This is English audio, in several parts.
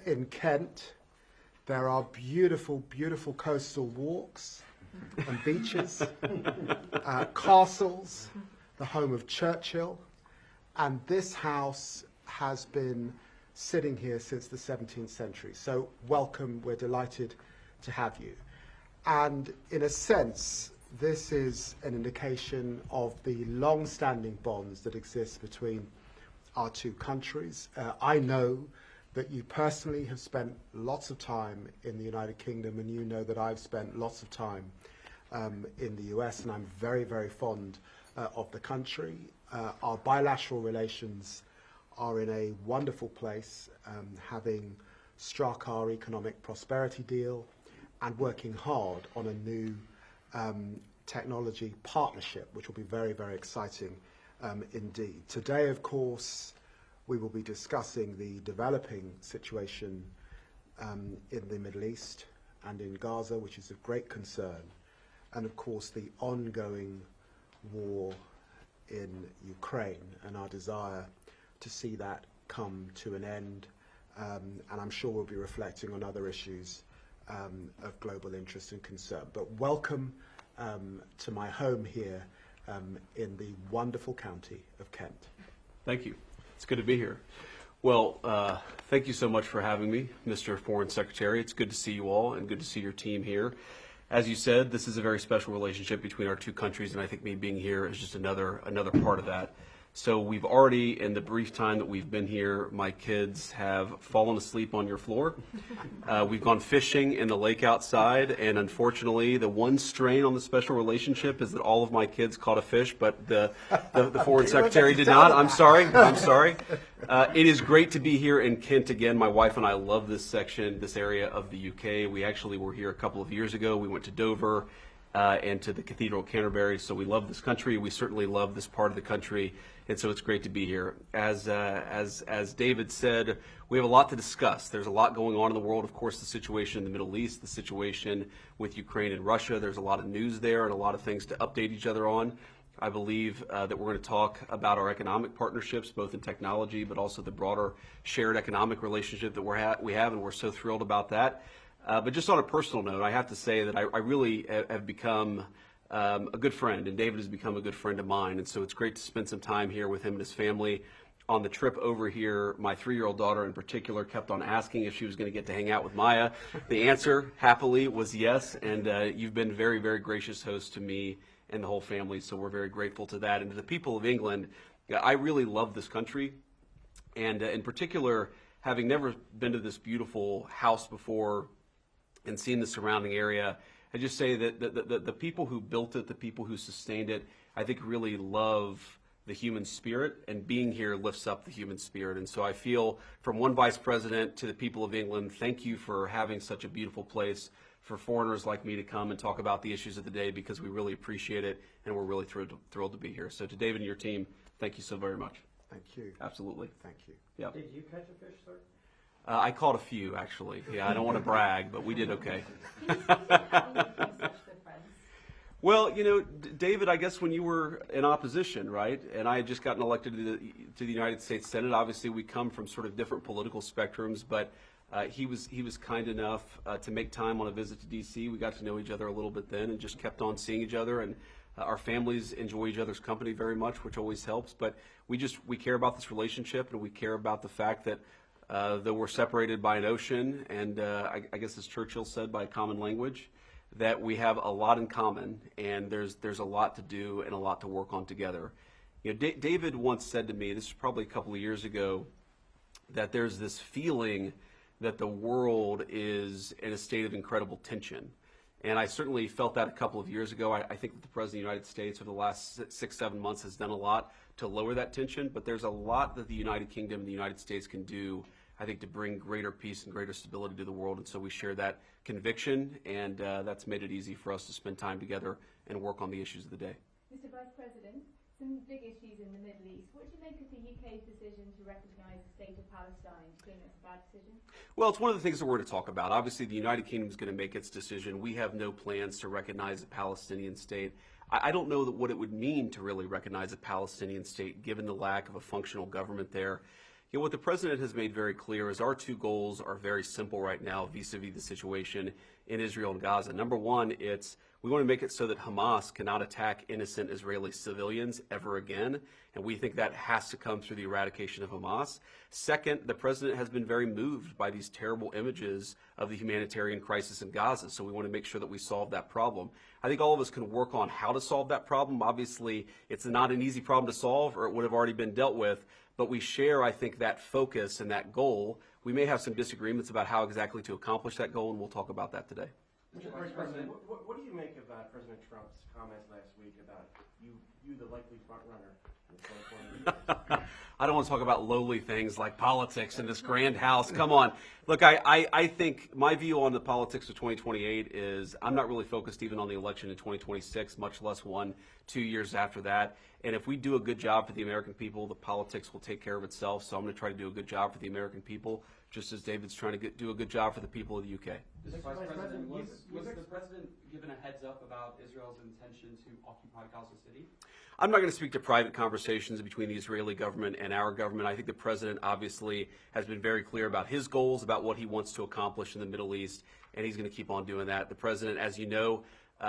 Here in Kent, there are beautiful, beautiful coastal walks and beaches, castles, the home of Churchill, and this house has been sitting here since the 17th century. So welcome, we're delighted to have you. And in a sense, this is an indication of the long-standing bonds that exist between our two countries. I know that you personally have spent lots of time in the United Kingdom, and you know that I've spent lots of time in the US, and I'm very, very fond of the country. Our bilateral relations are in a wonderful place, having struck our economic prosperity deal and working hard on a new technology partnership, which will be very, very exciting indeed. Today, of course, we will be discussing the developing situation in the Middle East and in Gaza, which is of great concern, and of course the ongoing war in Ukraine and our desire to see that come to an end. And I'm sure we'll be reflecting on other issues of global interest and concern. But welcome to my home here in the wonderful county of Kent. Thank you. It's good to be here. Well, thank you so much for having me, Mr. Foreign Secretary. It's good to see you all and good to see your team here. As you said, this is a very special relationship between our two countries, and I think me being here is just another part of that. So we've already, in the brief time that we've been here, my kids have fallen asleep on your floor. We've gone fishing in the lake outside, and unfortunately, the one strain on the special relationship is that all of my kids caught a fish, but the Foreign Secretary did not. I'm sorry. It is great to be here in Kent again. My wife and I love this section, this area of the UK. We actually were here a couple of years ago. We went to Dover and to the Cathedral of Canterbury, so we love this country. We certainly love this part of the country, and so it's great to be here. As David said, we have a lot to discuss. There's a lot going on in the world. Of course, the situation in the Middle East, the situation with Ukraine and Russia. There's a lot of news there and a lot of things to update each other on. I believe that we're going to talk about our economic partnerships, both in technology, but also the broader shared economic relationship that we have, and we're so thrilled about that. But just on a personal note, I have to say that I really have become a good friend, and David has become a good friend of mine, and so it's great to spend some time here with him and his family. On the trip over here, my 3-year-old daughter in particular kept on asking if she was going to get to hang out with Maya. The answer, happily, was yes, and you've been very, very gracious host to me and the whole family, so we're very grateful to that. And to the people of England, I really love this country, and in particular, having never been to this beautiful house before and seen the surrounding area, I just say that the people who built it, the people who sustained it, I think really love the human spirit, and being here lifts up the human spirit. And so I feel, from one vice president to the people of England, thank you for having such a beautiful place for foreigners like me to come and talk about the issues of the day, because we really appreciate it, and we're really thrilled to be here. So to David and your team, thank you so very much. Thank you. Absolutely. Thank you. Yeah. Did you catch a fish, sir? I caught a few, actually. Yeah, I don't want to brag, but we did okay. Well, you know, David, I guess when you were in opposition, right, and I had just gotten elected to the United States Senate, obviously we come from sort of different political spectrums, but he was kind enough to make time on a visit to D.C. We got to know each other a little bit then and just kept on seeing each other, and our families enjoy each other's company very much, which always helps. But we care about this relationship, and we care about the fact that though we're separated by an ocean, and I guess as Churchill said, by a common language, that we have a lot in common, and there's a lot to do and a lot to work on together. You know, David once said to me, this was probably a couple of years ago, that there's this feeling that the world is in a state of incredible tension. And I certainly felt that a couple of years ago. I think that the President of the United States over the last 6-7 months has done a lot to lower that tension, but there's a lot that the United Kingdom and the United States can do, I think, to bring greater peace and greater stability to the world. And so we share that conviction, and that's made it easy for us to spend time together and work on the issues of the day. Mr. Vice President, some big issues in the Middle East. What do you make of the UK's decision to recognise the state of Palestine? Do you think that's a bad decision? Well, it's one of the things that we're going to talk about. Obviously, the United Kingdom is going to make its decision. We have no plans to recognize a Palestinian state. I don't know what it would mean to really recognize a Palestinian state, given the lack of a functional government there. You know, what the president has made very clear is our two goals are very simple right now vis-a-vis the situation in Israel and Gaza. Number one, we want to make it so that Hamas cannot attack innocent Israeli civilians ever again, and we think that has to come through the eradication of Hamas. Second, the president has been very moved by these terrible images of the humanitarian crisis in Gaza, so we want to make sure that we solve that problem. I think all of us can work on how to solve that problem. Obviously, it's not an easy problem to solve, or it would have already been dealt with, but we share, I think, that focus and that goal. We may have some disagreements about how exactly to accomplish that goal, and we'll talk about that today. Mr. Vice President, what do you make of President Trump's comments last week about you the likely front runner in the 2020 I don't want to talk about lowly things like politics in this grand house. Come on. Look, I think my view on the politics of 2028 is I'm not really focused even on the election in 2026, much less 1-2 years after that. And if we do a good job for the American people, the politics will take care of itself. So I'm going to try to do a good job for the American people, just as David's trying to do a good job for the people of the UK. Mr. Vice President, was the president given a heads up about Israel's intention to occupy Gaza City? I'm not going to speak to private conversations between the Israeli government and our government. I think the president obviously has been very clear about his goals, about what he wants to accomplish in the Middle East, and he's going to keep on doing that. The president, as you know,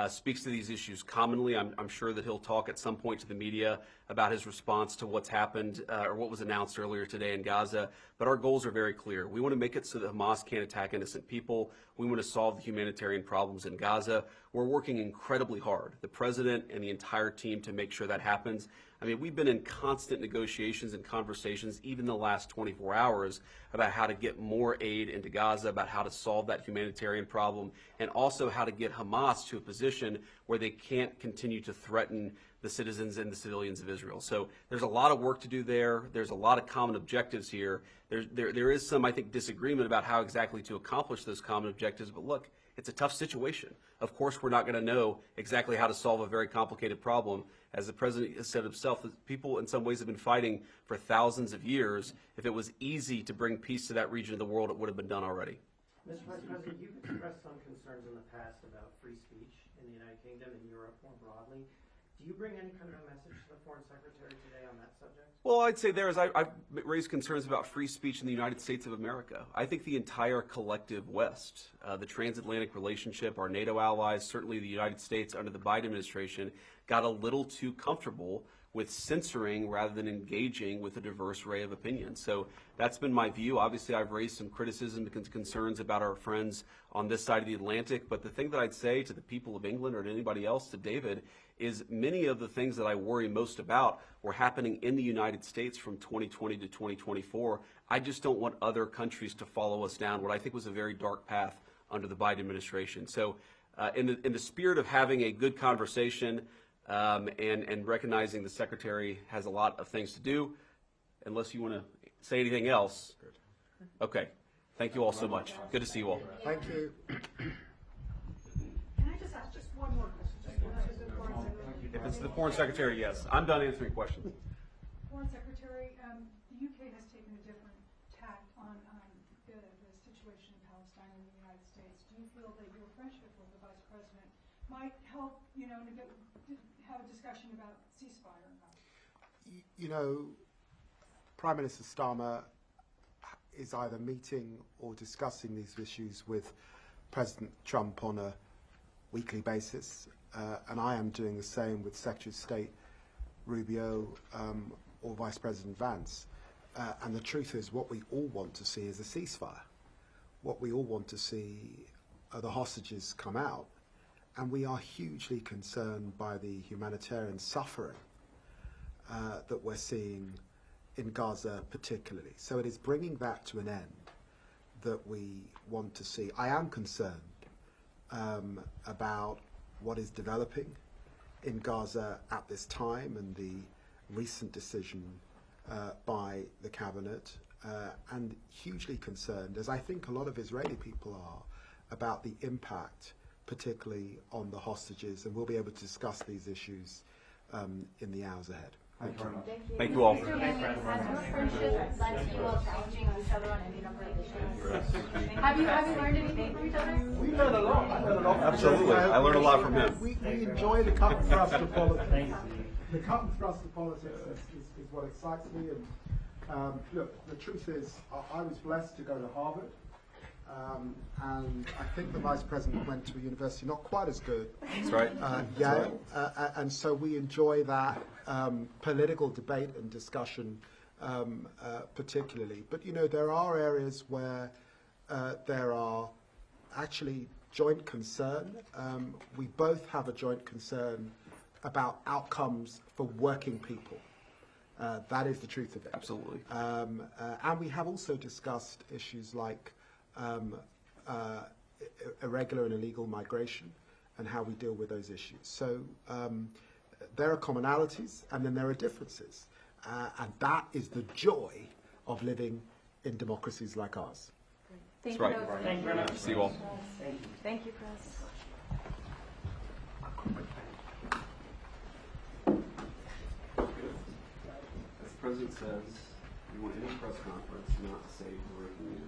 speaks to these issues commonly. I'm sure that he'll talk at some point to the media about his response to what's happened or what was announced earlier today in Gaza. But our goals are very clear. We want to make it so that Hamas can't attack innocent people. We want to solve the humanitarian problems in Gaza. We're working incredibly hard, the president and the entire team, to make sure that happens. I mean, we've been in constant negotiations and conversations, even the last 24 hours, about how to get more aid into Gaza, about how to solve that humanitarian problem, and also how to get Hamas to a position where they can't continue to threaten the citizens and the civilians of Israel. So there's a lot of work to do there. There's a lot of common objectives here. There is some, I think, disagreement about how exactly to accomplish those common objectives, but look, it's a tough situation. Of course, we're not going to know exactly how to solve a very complicated problem. As the president has said himself, that people in some ways have been fighting for thousands of years. If it was easy to bring peace to that region of the world, it would have been done already. Mr. Vice President, you've expressed some concerns in the past about free speech in the United Kingdom and Europe more broadly. Do you bring any kind of a message to the Foreign Secretary today on that subject? Well, I'd say I've raised concerns about free speech in the United States of America. I think the entire collective West, the transatlantic relationship, our NATO allies, certainly the United States under the Biden administration, got a little too comfortable with censoring rather than engaging with a diverse array of opinions. So that's been my view. Obviously, I've raised some criticism and concerns about our friends on this side of the Atlantic. But the thing that I'd say to the people of England or to anybody else, to David, is many of the things that I worry most about were happening in the United States from 2020 to 2024. I just don't want other countries to follow us down what I think was a very dark path under the Biden administration. So in the spirit of having a good conversation, and recognizing the Secretary has a lot of things to do, unless you want to say anything else. Okay. Thank you all so much. Good to see you all. Thank you. Can I just ask just one more question? If it's the Foreign Secretary, yes. I'm done answering questions. Foreign Secretary, the UK has taken a different tack on the situation in Palestine and the United States. Do you feel that your friendship with the Vice President might help, have a discussion about ceasefire or not? You know, Prime Minister Starmer is either meeting or discussing these issues with President Trump on a weekly basis, and I am doing the same with Secretary of State Rubio or Vice President Vance. And the truth is, what we all want to see is a ceasefire. What we all want to see are the hostages come out. And we are hugely concerned by the humanitarian suffering that we're seeing in Gaza particularly. So it is bringing that to an end that we want to see. I am concerned about what is developing in Gaza at this time and the recent decision by the cabinet, and hugely concerned, as I think a lot of Israeli people are, about the impact particularly on the hostages, and we'll be able to discuss these issues in the hours ahead. Thank you. Thank you all. Mr. Lammy, has your friendship led to you all challenging each other on any number of issues? Have you learned anything from each other? We learned a lot. I learned a lot. Absolutely. I learned a lot from him. We enjoy the cut and thrust of politics. The cut and thrust of politics is what excites me, and Look, the truth is, I was blessed to go to Harvard, and I think the Vice President went to a university not quite as good. That's right. Yale, and so we enjoy that political debate and discussion particularly. But, you know, there are areas where there are actually joint concern. We both have a joint concern about outcomes for working people. That is the truth of it. Absolutely. And we have also discussed issues like irregular and illegal migration and how we deal with those issues. So there are commonalities and then there are differences. And that is the joy of living in democracies like ours. That's right. Thank you very much. See you all. Thank you. Thank you, Chris. As the President says, we want any press conference not to say we're working in